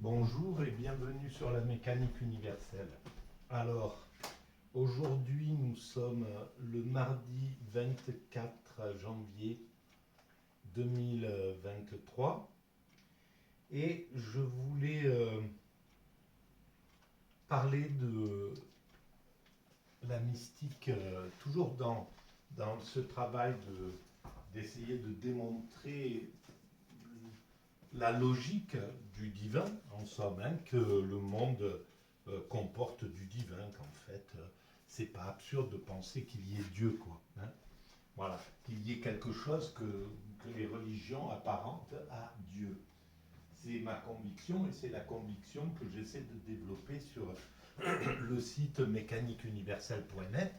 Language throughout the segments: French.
Bonjour et bienvenue sur la mécanique universelle. Alors, aujourd'hui nous sommes le mardi 24 janvier 2023 et je voulais parler de la mystique, toujours dans ce travail d'essayer de démontrer la logique du divin, en somme, hein, que le monde comporte du divin, qu'en fait, c'est pas absurde de penser qu'il y ait Dieu, quoi. Hein. Voilà, qu'il y ait quelque chose que les religions apparentent à Dieu. C'est ma conviction et c'est la conviction que j'essaie de développer sur le site mécaniqueuniverselle.net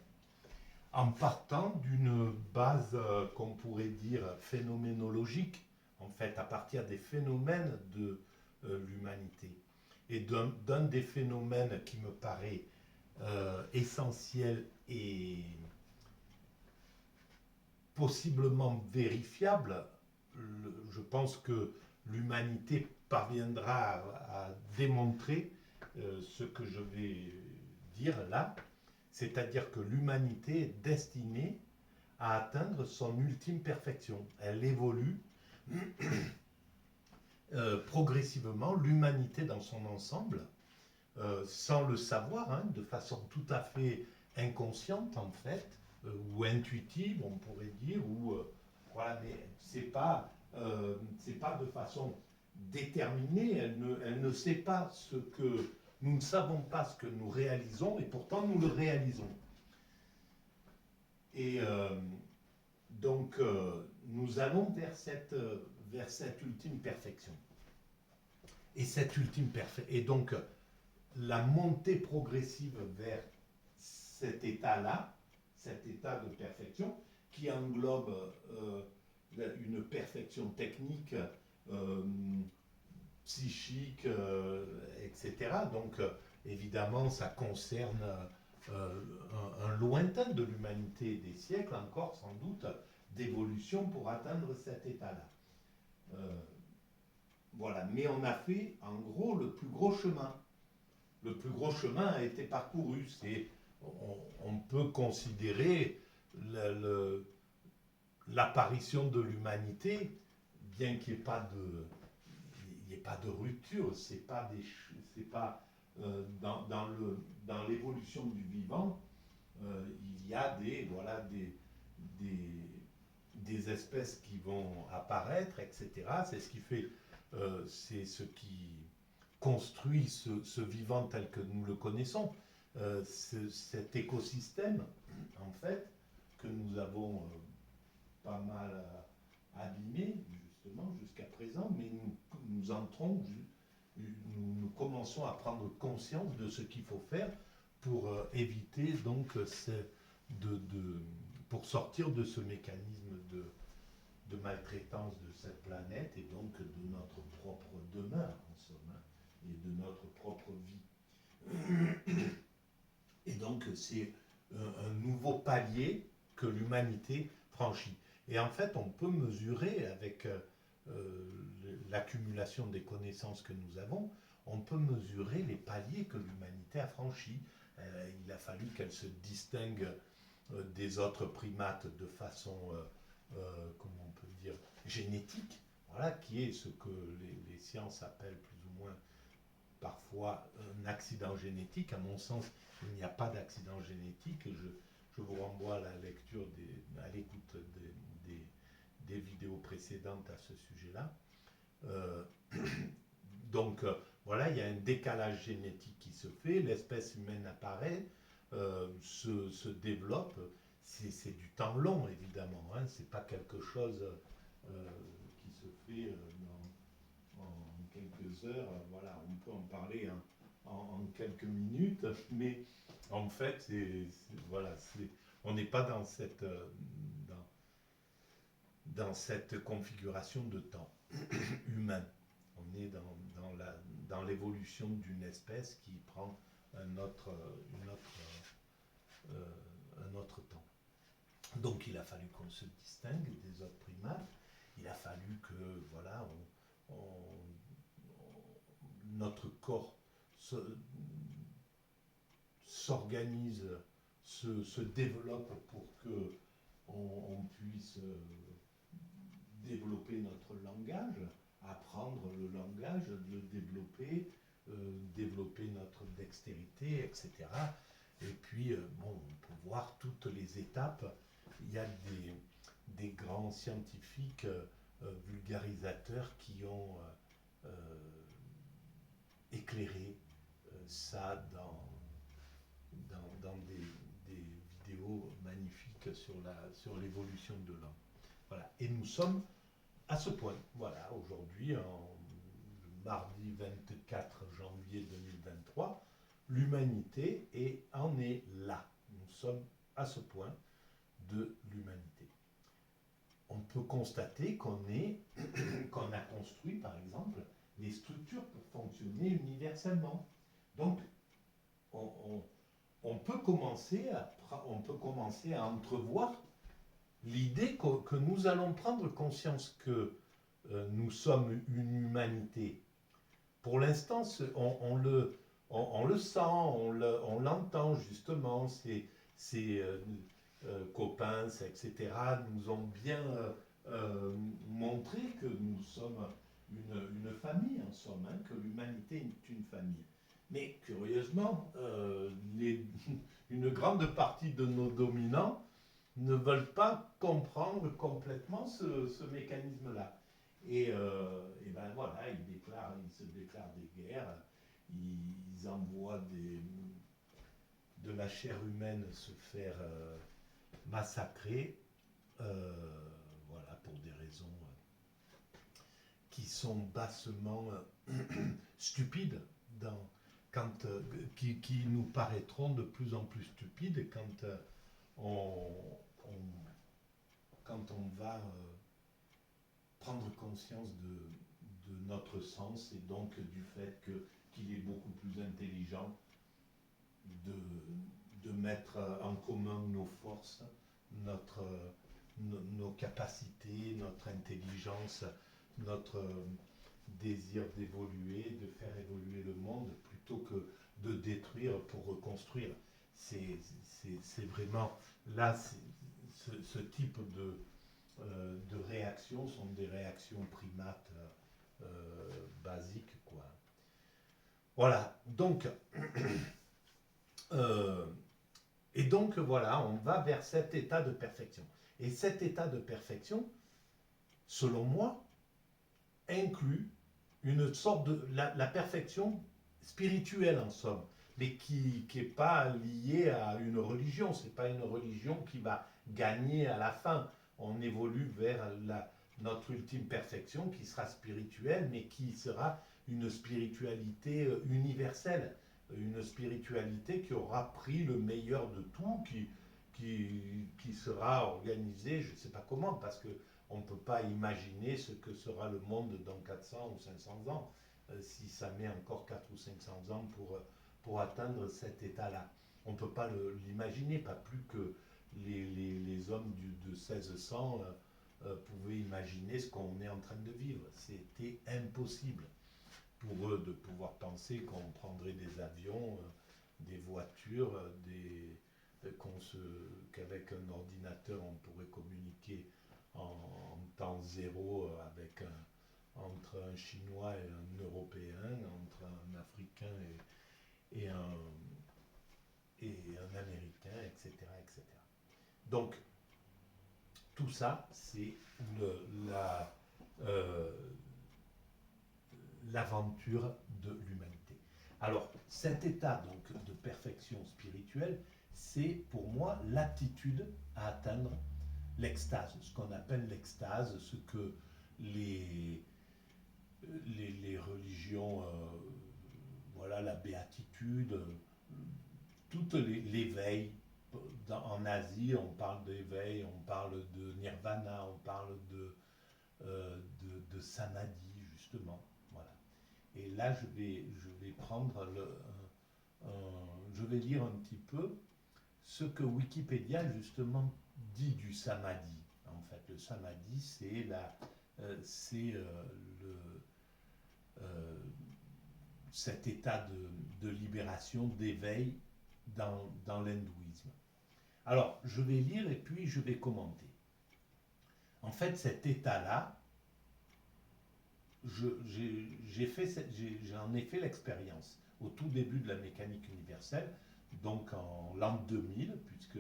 en partant d'une base qu'on pourrait dire phénoménologique, en fait, à partir des phénomènes de l'humanité. Et d'un des phénomènes qui me paraît essentiel et possiblement vérifiable, je pense que l'humanité parviendra à démontrer ce que je vais dire là, c'est-à-dire que l'humanité est destinée à atteindre son ultime perfection. Elle évolue progressivement, l'humanité dans son ensemble, sans le savoir, hein, de façon tout à fait inconsciente en fait, ou intuitive, on pourrait dire, ou voilà, mais c'est pas de façon déterminée. Elle ne sait pas ce que nous ne savons pas ce que nous réalisons, et pourtant nous le réalisons. Et donc, nous allons vers cette ultime perfection. Et cette ultime perfection. Et donc, la montée progressive vers cet état-là, cet état de perfection, qui englobe une perfection technique, euh, psychique, etc. Donc, évidemment, ça concerne un lointain de l'humanité, des siècles encore sans doute, d'évolution pour atteindre cet état-là. Euh, voilà, mais on a fait en gros le plus gros chemin. Le plus gros chemin a été parcouru. On peut considérer l'apparition de l'humanité, bien qu'il n'y ait pas de rupture, c'est pas dans l'évolution du vivant, il y a des, des espèces qui vont apparaître, etc. C'est ce qui fait, c'est ce qui construit ce vivant tel que nous le connaissons, cet écosystème, en fait, que nous avons pas mal abîmé, justement, jusqu'à présent, mais nous entrons, nous commençons à prendre conscience de ce qu'il faut faire pour éviter, donc, pour sortir de ce mécanisme de maltraitance de cette planète et donc de notre propre demeure, en somme, hein, et de notre propre vie. Et donc, c'est un nouveau palier que l'humanité franchit. Et en fait, on peut mesurer avec l'accumulation des connaissances que nous avons, on peut mesurer les paliers que l'humanité a franchis. Il a fallu qu'elle se distingue des autres primates de façon, comment on peut dire, génétique, voilà, qui est ce que les sciences appellent plus ou moins parfois un accident génétique. À mon sens, il n'y a pas d'accident génétique. Je vous renvoie à la lecture, à l'écoute des vidéos précédentes à ce sujet-là. Euh, donc voilà, il y a un décalage génétique qui se fait, l'espèce humaine apparaît, se développe. C'est du temps long, évidemment. Hein, c'est pas quelque chose qui se fait en quelques heures. Voilà, on peut en parler en quelques minutes, mais en fait, voilà, on n'est pas dans cette configuration de temps humain. On est dans l'évolution d'une espèce qui prend euh, un autre temps. Donc il a fallu qu'on se distingue des autres primates. Il a fallu que voilà, notre corps s'organise, se développe pour que on puisse développer notre langage, apprendre le langage, le développer, développer notre dextérité, etc. Et puis, bon, on peut voir toutes les étapes. Il y a des grands scientifiques vulgarisateurs qui ont éclairé ça dans des vidéos magnifiques sur l'évolution de l'homme. Voilà. Et nous sommes à ce point. Voilà, aujourd'hui, mardi 24 janvier 2023, l'humanité en est là. Nous sommes à ce point de l'humanité. On peut constater qu'on a construit, par exemple, les structures pour fonctionner universellement. Donc, on peut commencer à entrevoir l'idée que nous allons prendre conscience que nous sommes une humanité. Pour l'instant, on le sent, on l'entend justement, ces copains, etc., nous ont bien montré que nous sommes une famille, en somme, hein, que l'humanité est une famille. Mais curieusement, une grande partie de nos dominants ne veulent pas comprendre complètement ce mécanisme-là. Et ben voilà, ils se déclarent des guerres, ils envoient de la chair humaine se faire massacrer, voilà, pour des raisons qui sont bassement stupides, qui nous paraîtront de plus en plus stupides quand on va prendre conscience de notre sens et donc du fait qu'il est beaucoup plus intelligent de mettre en commun nos forces, nos capacités, notre intelligence, notre désir d'évoluer, de faire évoluer le monde, plutôt que de détruire pour reconstruire. C'est vraiment là, ce type de réactions sont des réactions primates basiques, quoi. Voilà, donc et donc voilà, on va vers cet état de perfection. Et cet état de perfection, selon moi, inclut une sorte de la perfection spirituelle en somme, mais qui n'est pas liée à une religion. C'est pas une religion qui va gagner à la fin. On évolue vers notre ultime perfection qui sera spirituelle, mais qui sera une spiritualité universelle, une spiritualité qui aura pris le meilleur de tout, qui sera organisée, je ne sais pas comment, parce que on ne peut pas imaginer ce que sera le monde dans 400 ou 500 ans, si ça met encore 400 ou 500 ans pour atteindre cet état-là. On ne peut pas l'imaginer, pas plus que les hommes de 1600 pouvaient imaginer ce qu'on est en train de vivre. C'était impossible pour eux de pouvoir penser qu'on prendrait des avions, des voitures, qu'avec un ordinateur on pourrait communiquer en temps zéro entre un Chinois et un Européen, entre un Africain et un Américain, etc., etc. Donc, tout ça, c'est l'aventure de l'humanité. Alors, cet état donc de perfection spirituelle, c'est pour moi l'attitude à atteindre l'extase, ce qu'on appelle l'extase, ce que les religions, voilà, la béatitude, toutes l'éveil. En Asie, on parle d'éveil, on parle de nirvana, on parle de samadhi, justement. Voilà. Et là, je vais prendre je vais lire un petit peu ce que Wikipédia, justement, dit du samadhi. En fait, le samadhi, cet état de libération, d'éveil dans l'hindouisme. Alors, je vais lire et puis je vais commenter. En fait, cet état-là, j'en ai fait l'expérience au tout début de la mécanique universelle, donc en l'an 2000, puisque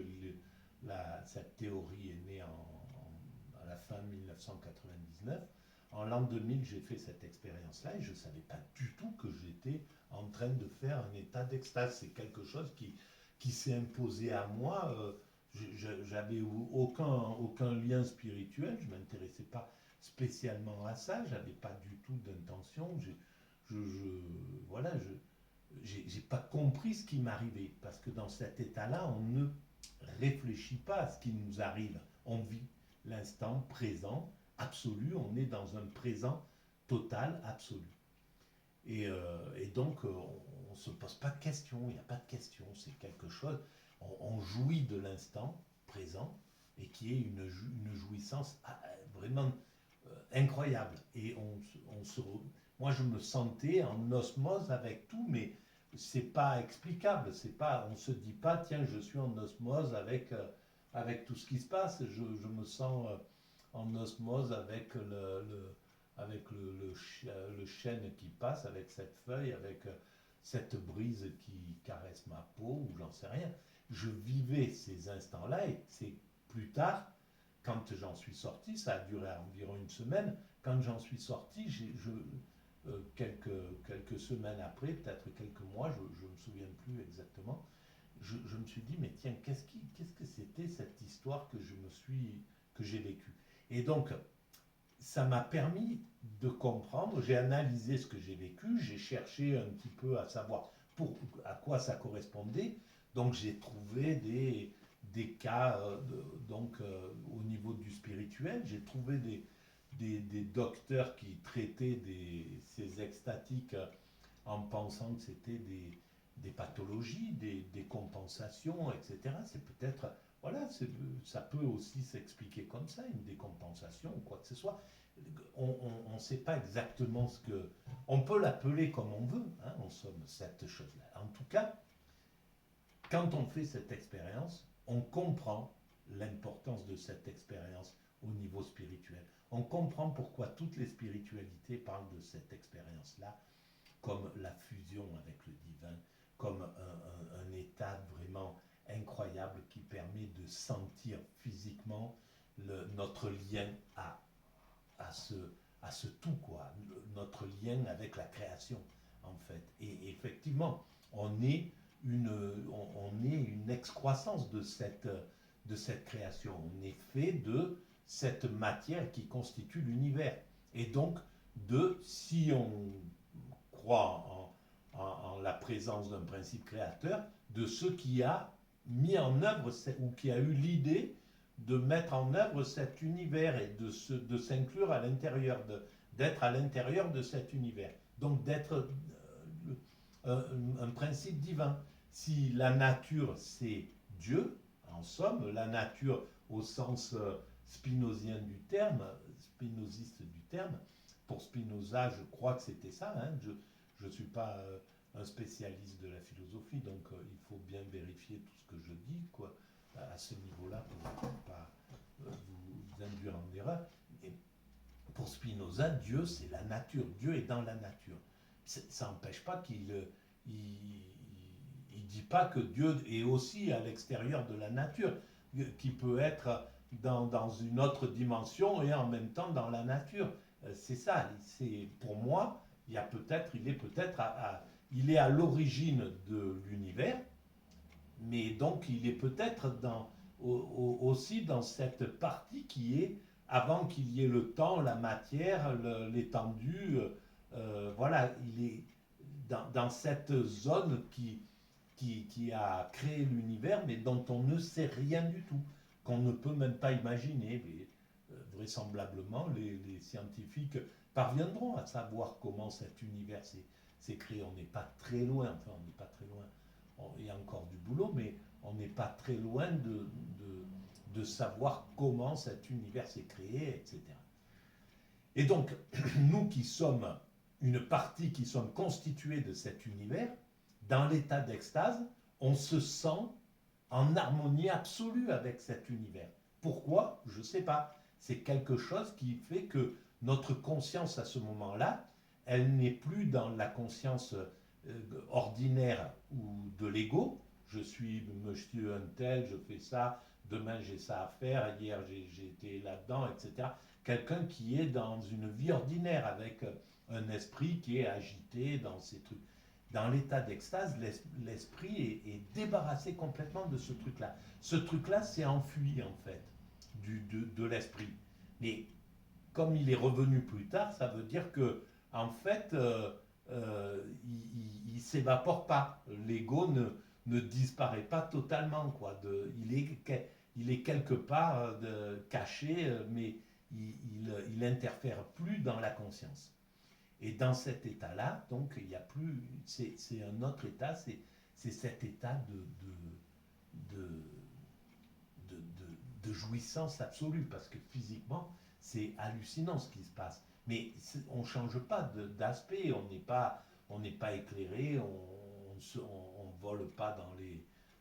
cette théorie est née à la fin 1999. En l'an 2000, j'ai fait cette expérience-là et je ne savais pas du tout que j'étais en train de faire un état d'extase. C'est quelque chose qui s'est imposé à moi. J'avais aucun lien spirituel, je ne m'intéressais pas spécialement à ça, je n'avais pas du tout d'intention. Voilà, j'ai pas compris ce qui m'arrivait, parce que dans cet état-là, on ne réfléchit pas à ce qui nous arrive. On vit l'instant présent absolu, on est dans un présent total absolu. Et donc, on ne se pose pas de questions, il n'y a pas de questions, c'est quelque chose, on jouit de l'instant présent, et qui est une jouissance vraiment incroyable. Et moi, je me sentais en osmose avec tout, mais c'est pas explicable. On se dit pas, tiens, je suis en osmose avec tout ce qui se passe. Je me sens en osmose avec le chêne qui passe, avec cette feuille, avec cette brise qui caresse ma peau, ou j'en sais rien. Je vivais ces instants-là, et c'est plus tard, quand j'en suis sorti, ça a duré environ une semaine, quand j'en suis sorti, quelques semaines après, peut-être quelques mois, je ne me souviens plus exactement, je me suis dit, mais tiens, qu'est-ce que c'était cette histoire que j'ai vécue? Et donc, ça m'a permis de comprendre, j'ai analysé ce que j'ai vécu, j'ai cherché un petit peu à savoir à quoi ça correspondait, donc j'ai trouvé des cas au niveau du spirituel, j'ai trouvé des docteurs qui traitaient ces extatiques en pensant que c'était des pathologies, des compensations, etc. C'est peut-être, voilà, ça peut aussi s'expliquer comme ça, une décompensation ou quoi que ce soit. On ne sait pas exactement ce que... On peut l'appeler comme on veut, hein, en somme, cette chose-là. En tout cas, quand on fait cette expérience, on comprend l'importance de cette expérience au niveau spirituel. On comprend pourquoi toutes les spiritualités parlent de cette expérience-là comme la fusion avec le divin, comme un état vraiment incroyable qui permet de sentir physiquement notre lien à ce tout, quoi, notre lien avec la création, en fait. Et effectivement, on est une excroissance de cette création. On est fait de cette matière qui constitue l'univers. Et donc, si on croit en la présence d'un principe créateur, de ce qui a mis en œuvre ou qui a eu l'idée de mettre en œuvre cet univers et de s'inclure à l'intérieur, d'être à l'intérieur de cet univers. Donc d'être un principe divin. Si la nature, c'est Dieu, en somme, la nature au sens spinozien du terme, spinoziste du terme, pour Spinoza, je crois que c'était ça, hein, je ne suis pas un spécialiste de la philosophie, donc il faut bien vérifier tout ce que je dis, quoi, à ce niveau-là, pour ne pas vous induire en erreur. Et pour Spinoza, Dieu, c'est la nature. Dieu est dans la nature. Ça n'empêche pas qu'il dit pas que Dieu est aussi à l'extérieur de la nature, qui peut être dans une autre dimension et en même temps dans la nature. C'est ça. Pour moi, il est à l'origine de l'univers, mais donc il est peut-être aussi dans cette partie qui est avant qu'il y ait le temps, la matière, l'étendue. Voilà, il est dans cette zone qui a créé l'univers, mais dont on ne sait rien du tout, qu'on ne peut même pas imaginer. Mais vraisemblablement, les scientifiques parviendront à savoir comment cet univers s'est créé. On n'est pas très loin, enfin on n'est pas très loin, il y a encore du boulot, mais on n'est pas très loin de savoir comment cet univers s'est créé, etc. Et donc, nous qui sommes une partie qui sommes constitués de cet univers, dans l'état d'extase, on se sent en harmonie absolue avec cet univers. Pourquoi? Je ne sais pas. C'est quelque chose qui fait que notre conscience à ce moment-là, elle n'est plus dans la conscience ordinaire ou de l'ego. Je suis monsieur un tel, je fais ça, demain j'ai ça à faire, hier j'ai été là-dedans, etc. Quelqu'un qui est dans une vie ordinaire avec un esprit qui est agité dans ces trucs. Dans l'état d'extase, l'esprit est débarrassé complètement de ce truc-là. Ce truc-là s'est enfui en fait de l'esprit. Mais comme il est revenu plus tard, ça veut dire que en fait, il ne s'évapore pas. L'ego ne disparaît pas totalement. Quoi. Il est quelque part caché, mais il n'interfère plus dans la conscience. Et dans cet état-là, donc, il n'y a plus. C'est un autre état, c'est cet état de, de jouissance absolue, parce que physiquement, c'est hallucinant ce qui se passe. Mais on ne change pas d'aspect, on n'est pas éclairé, on ne vole pas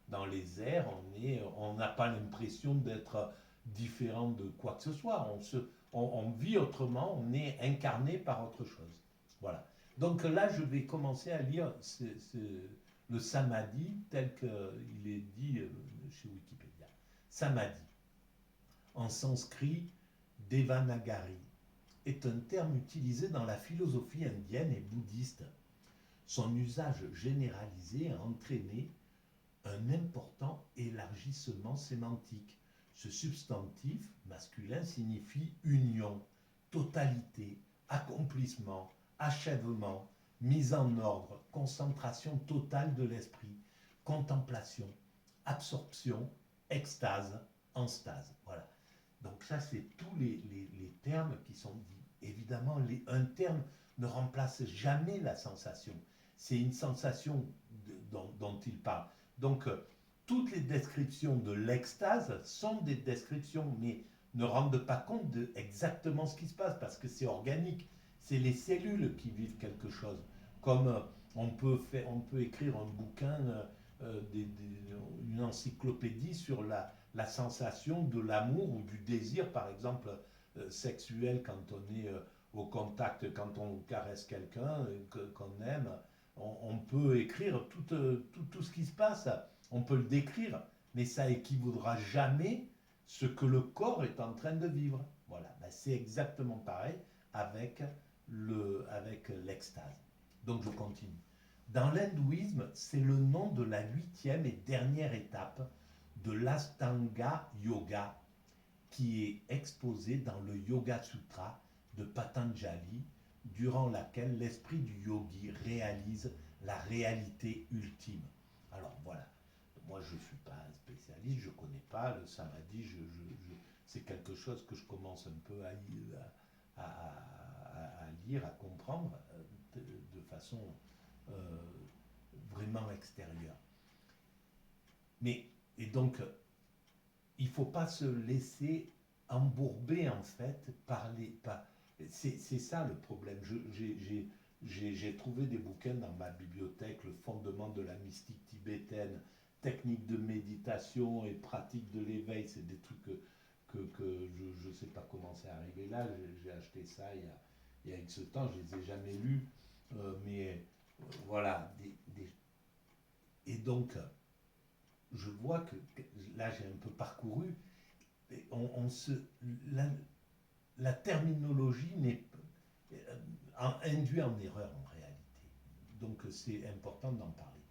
dans les airs, on n'a pas l'impression d'être différent de quoi que ce soit. On vit autrement, on est incarné par autre chose. Voilà. Donc là, je vais commencer à lire le samadhi tel qu'il est dit chez Wikipédia. Samadhi, en sanskrit Devanagari, est un terme utilisé dans la philosophie indienne et bouddhiste. Son usage généralisé a entraîné un important élargissement sémantique. Ce substantif masculin signifie union, totalité, accomplissement, achèvement, mise en ordre, concentration totale de l'esprit, contemplation, absorption, extase, enstase. Voilà. Donc ça, c'est tous les termes qui sont dits. Évidemment, un terme ne remplace jamais la sensation. C'est une sensation dont il parle. Donc, toutes les descriptions de l'extase sont des descriptions, mais ne rendent pas compte de exactement ce qui se passe, parce que c'est organique. C'est les cellules qui vivent quelque chose. Comme on peut écrire un bouquin, une encyclopédie sur la sensation de l'amour ou du désir, par exemple, sexuel, quand on est au contact, quand on caresse quelqu'un qu'on aime. On peut écrire tout ce qui se passe, on peut le décrire, mais ça équivaudra jamais ce que le corps est en train de vivre. Voilà, ben, c'est exactement pareil avec l'extase. Donc je continue. Dans l'hindouisme, c'est le nom de la 8e et dernière étape de l'Astanga Yoga qui est exposé dans le Yoga Sutra de Patanjali, durant laquelle l'esprit du yogi réalise la réalité ultime. Alors voilà, moi je ne suis pas un spécialiste, je ne connais pas le samadhi, c'est quelque chose que je commence un peu à lire, à comprendre de façon vraiment extérieure. Mais, et donc, il ne faut pas se laisser embourber en fait par les... C'est ça le problème. J'ai trouvé des bouquins dans ma bibliothèque, le fondement de la mystique tibétaine, technique de méditation et pratique de l'éveil, c'est des trucs que je ne sais pas comment c'est arrivé là, j'ai acheté ça il y a X temps, je ne les ai jamais lus, mais voilà. Et donc, je vois que là j'ai un peu parcouru, la terminologie induit en erreur en réalité. Donc c'est important d'en parler.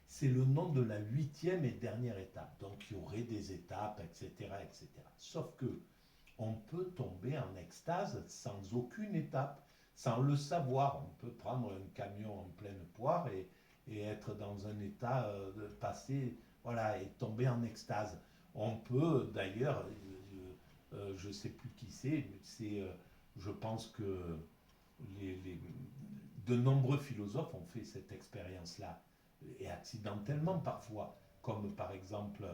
C'est le nom de la 8e et dernière étape. Donc il y aurait des étapes, etc., etc. Sauf que on peut tomber en extase sans aucune étape, sans le savoir. On peut prendre un camion en pleine poire et être dans un état passé, voilà, et tomber en extase. On peut d'ailleurs, je ne sais plus qui je pense que de nombreux philosophes ont fait cette expérience-là, et accidentellement parfois, comme par exemple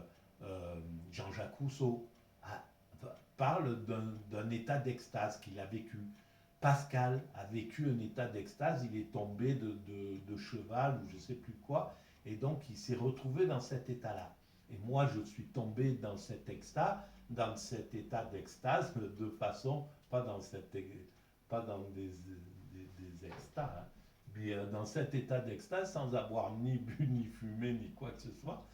Jean-Jacques Rousseau parle d'un état d'extase qu'il a vécu Pascal a vécu un état d'extase, il est tombé de cheval ou je ne sais plus quoi, et donc il s'est retrouvé dans cet état-là. Et moi, je suis tombé dans cet état d'extase, de façon, pas dans des extases, hein, mais dans cet état d'extase, sans avoir ni bu, ni fumé, ni quoi que ce soit,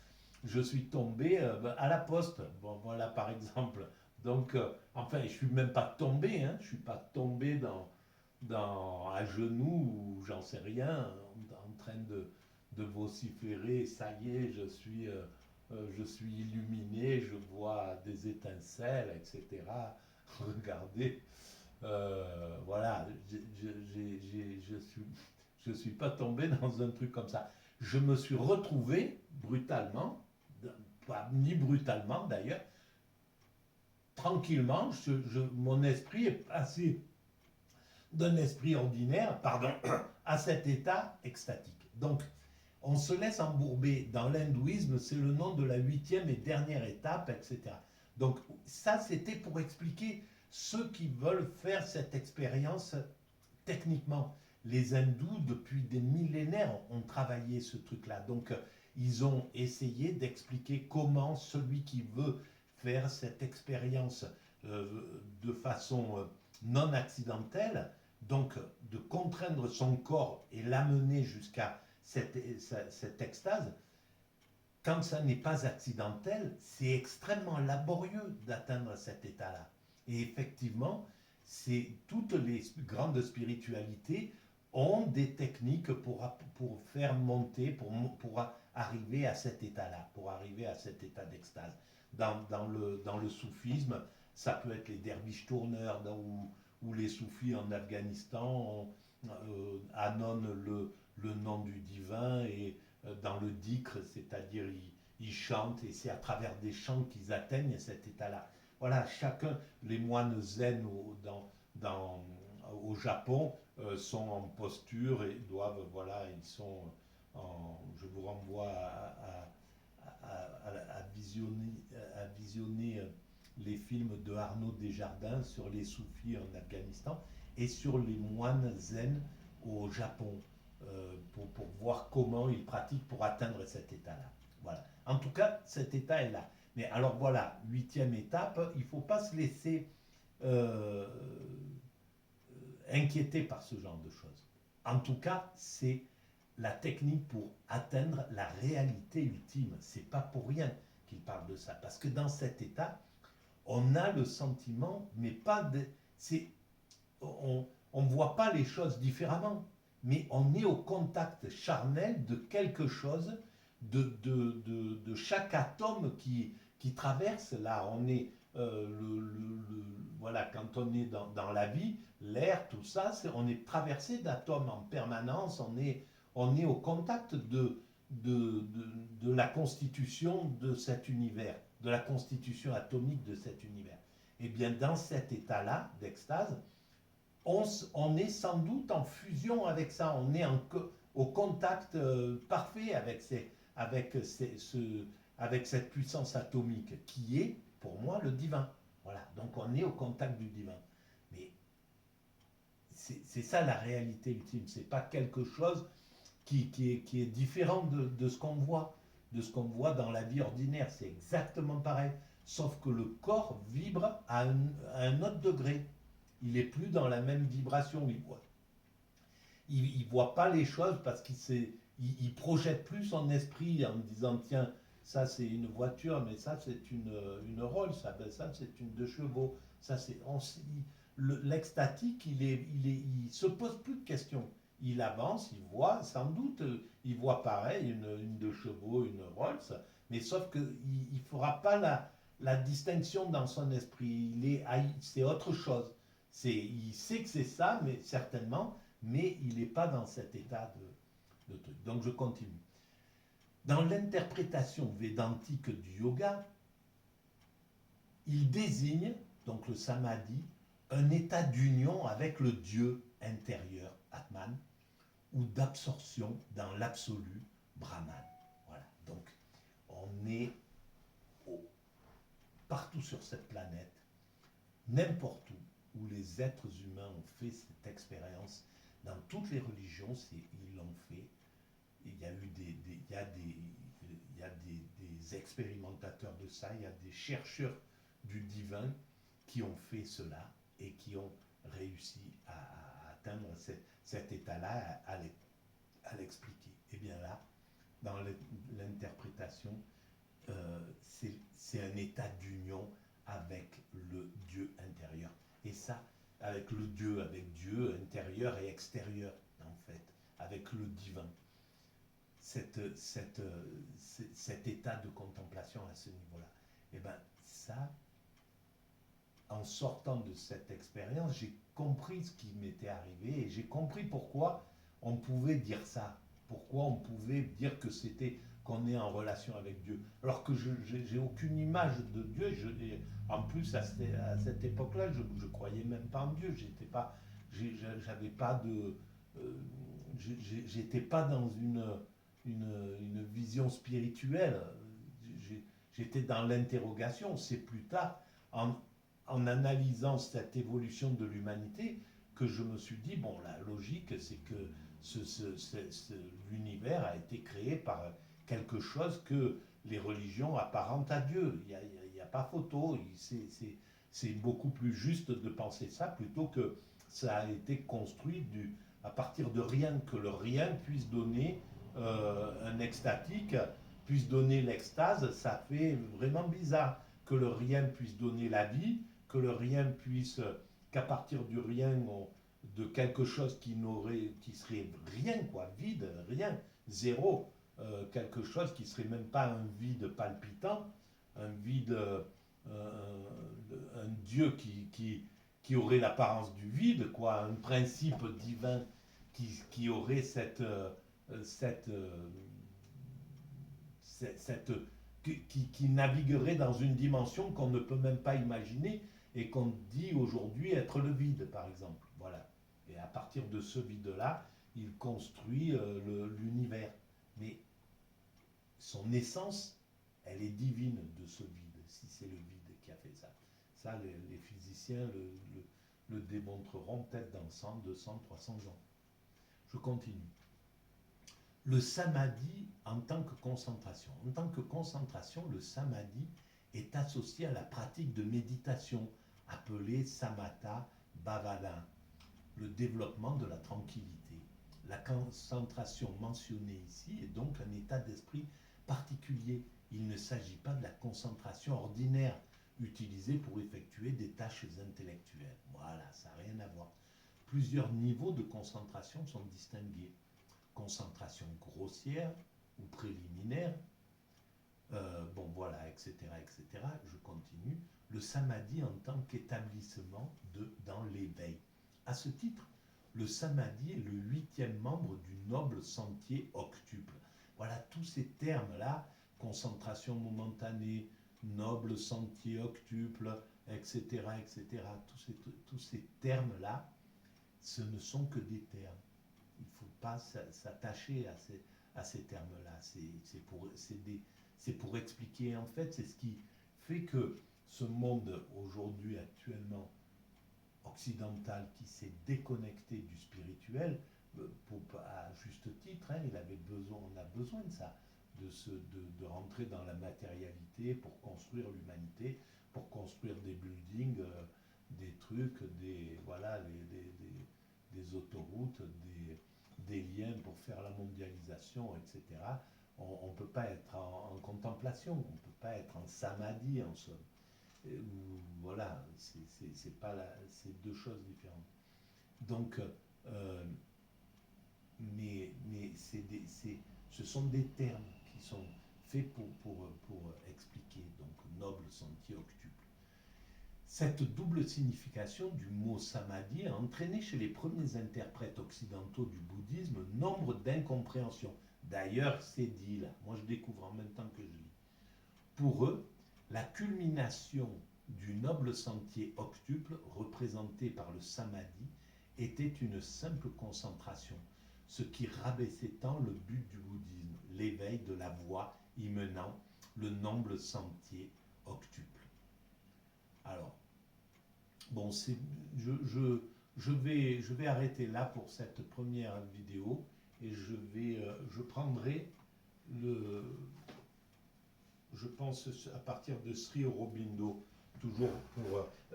je suis tombé à la poste. Bon, voilà, par exemple. Donc, enfin, je ne suis même pas tombé, hein, je ne suis pas tombé à genoux ou j'en sais rien, en train de vociférer, ça y est, je suis illuminé, je vois des étincelles, etc. Regardez, voilà, je suis pas tombé dans un truc comme ça. Je me suis retrouvé brutalement, pas ni brutalement d'ailleurs, tranquillement, mon esprit est passé d'un esprit ordinaire, pardon, à cet état extatique. Donc, on se laisse embourber. Dans l'hindouisme, c'est le nom de la 8e et dernière étape, etc. Donc, ça, c'était pour expliquer ceux qui veulent faire cette expérience techniquement. Les hindous, depuis des millénaires, ont travaillé ce truc-là. Donc, ils ont essayé d'expliquer comment celui qui veut faire cette expérience de façon non accidentelle, donc de contraindre son corps et l'amener jusqu'à cette extase, quand ça n'est pas accidentel, c'est extrêmement laborieux d'atteindre cet état-là. Et effectivement, toutes les grandes spiritualités ont des techniques pour faire monter, pour arriver à cet état-là, pour arriver à cet état d'extase. Dans le soufisme, ça peut être les derviches tourneurs ou les soufis en Afghanistan annonnent le nom du divin et dans le dhikr, c'est-à-dire ils chantent et c'est à travers des chants qu'ils atteignent cet état-là. Voilà, chacun, les moines zen au Japon sont en posture et doivent, voilà, ils sont je vous renvoie à visionner les films de Arnaud Desjardins sur les soufis en Afghanistan et sur les moines zen au Japon pour voir comment ils pratiquent pour atteindre cet état-là. Voilà. En tout cas, cet état est là. Mais alors voilà, 8e étape, il ne faut pas se laisser euh, inquiéter par ce genre de choses. En tout cas, c'est la technique pour atteindre la réalité ultime. C'est pas pour rien qu'il parle de ça, parce que dans cet état, on a le sentiment, mais pas de, on ne voit pas les choses différemment, mais on est au contact charnel de quelque chose, de chaque atome qui traverse. Là, on est, voilà, quand on est dans la vie, l'air, tout ça, on est traversé d'atomes en permanence, on est au contact de la constitution de cet univers, de la constitution atomique de cet univers. Et bien, dans cet état-là d'extase, on est sans doute en fusion avec ça, on est au contact parfait avec cette puissance atomique qui est, pour moi, le divin. Voilà, donc on est au contact du divin. Mais c'est ça la réalité ultime, c'est pas quelque chose qui est différent de ce qu'on voit, dans la vie ordinaire, c'est exactement pareil, sauf que le corps vibre à un autre degré. Il n'est plus dans la même vibration. Il voit pas les choses parce il projette plus son esprit en disant tiens, ça c'est une voiture, mais ça c'est une Rolls, ça c'est une 2 chevaux. Ça c'est l'extatique, il se pose plus de questions. Il avance, il voit, sans doute, il voit pareil, une 2 chevaux, une Rolls, mais sauf qu'il ne fera pas la distinction dans son esprit. C'est autre chose. Il sait que c'est ça, mais certainement, mais il n'est pas dans cet état de truc. Donc je continue. Dans l'interprétation védantique du yoga, il désigne, donc le samadhi, un état d'union avec le Dieu intérieur, Atman, ou d'absorption dans l'absolu, Brahman. Voilà, donc on est partout sur cette planète, n'importe où, où les êtres humains ont fait cette expérience. Dans toutes les religions, ils l'ont fait. Il y a eu des expérimentateurs de ça, il y a des chercheurs du divin qui ont fait cela et qui ont réussi à atteindre cet état-là, à l'expliquer. Et bien là, dans l'interprétation, c'est un état d'union avec le Dieu intérieur. Et ça, avec Dieu intérieur et extérieur, en fait, avec le divin. Cet état de contemplation à ce niveau-là. Et bien ça, en sortant de cette expérience, j'ai compris ce qui m'était arrivé et j'ai compris pourquoi on pouvait dire ça, pourquoi on pouvait dire que c'était qu'on est en relation avec Dieu, alors que je n'ai aucune image de Dieu. En plus, à cette époque-là, je ne croyais même pas en Dieu. J'avais pas de, j'étais pas dans une vision spirituelle. J'étais dans l'interrogation. C'est plus tard, en analysant cette évolution de l'humanité, que je me suis dit, bon, la logique, c'est que l'univers a été créé par quelque chose que les religions apparentent à Dieu. Il n'y a pas photo. C'est beaucoup plus juste de penser ça plutôt que ça a été construit à partir de rien, que le rien puisse donner un extatique, puisse donner l'extase. Ça fait vraiment bizarre que le rien puisse donner la vie, que le rien puisse, qu'à partir du rien, de quelque chose qui serait rien, quoi, vide, rien, zéro, quelque chose qui serait même pas un vide palpitant, un vide, un Dieu qui aurait l'apparence du vide, quoi, un principe divin qui aurait cette qui naviguerait dans une dimension qu'on ne peut même pas imaginer et qu'on dit aujourd'hui être le vide, par exemple. Voilà. Et à partir de ce vide-là, il construit l'univers. Mais son essence, elle est divine de ce vide, si c'est le vide qui a fait ça. Ça, les physiciens le démontreront peut-être dans 100, 200, 300 ans. Je continue. Le samadhi en tant que concentration. En tant que concentration, le samadhi est associé à la pratique de méditation appelée samatha bhavana, le développement de la tranquillité. La concentration mentionnée ici est donc un état d'esprit particulier. Il ne s'agit pas de la concentration ordinaire utilisée pour effectuer des tâches intellectuelles. Voilà, ça n'a rien à voir. Plusieurs niveaux de concentration sont distingués. Concentration grossière ou préliminaire, bon voilà, etc., etc. Je continue. Le samadhi en tant qu'établissement dans l'éveil. À ce titre, le samadhi est le 8e membre du noble sentier octuple. Voilà, tous ces termes-là, concentration momentanée, noble sentier octuple, etc., etc., tous ces termes-là, ce ne sont que des termes. Il ne faut pas s'attacher à ces termes-là. C'est pour expliquer, en fait, c'est ce qui fait que ce monde aujourd'hui, actuellement, occidental, qui s'est déconnecté du spirituel, à juste titre, hein, on a besoin de ça, de rentrer dans la matérialité pour construire l'humanité, pour construire des buildings, des trucs, des autoroutes, des liens pour faire la mondialisation, etc. On ne peut pas être en contemplation, on ne peut pas être en samadhi en somme. Voilà, c'est deux choses différentes. Donc, mais ce sont des termes qui sont faits pour expliquer, donc noble sentier octuple. Cette double signification du mot samadhi a entraîné chez les premiers interprètes occidentaux du bouddhisme nombre d'incompréhensions. D'ailleurs, c'est dit là, moi je découvre en même temps que je lis. Pour eux, la culmination du noble sentier octuple, représenté par le samadhi, était une simple concentration, ce qui rabaissait tant le but du bouddhisme, l'éveil de la voie y menant, le noble sentier octuple. Alors, Bon, je vais arrêter là pour cette première vidéo et je prendrai le, je pense à partir de Sri Aurobindo, toujours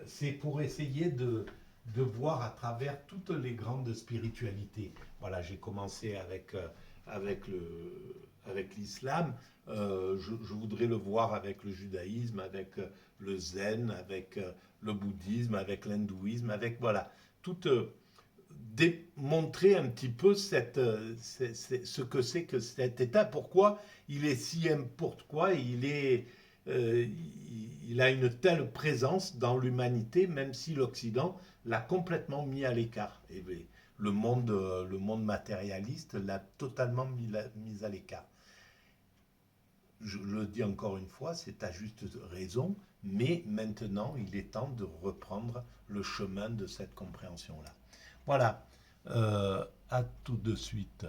c'est pour essayer de voir à travers toutes les grandes spiritualités. Voilà, j'ai commencé avec avec l'islam, je voudrais le voir avec le judaïsme, avec le zen, avec le bouddhisme, avec l'hindouisme, avec voilà, toute démontrer un petit peu ce que c'est que cet état, pourquoi il est si important, pourquoi il a une telle présence dans l'humanité, même si l'Occident l'a complètement mis à l'écart. Et le monde matérialiste l'a totalement mis à l'écart. Je le dis encore une fois, c'est à juste raison, mais maintenant il est temps de reprendre le chemin de cette compréhension-là. Voilà, à tout de suite.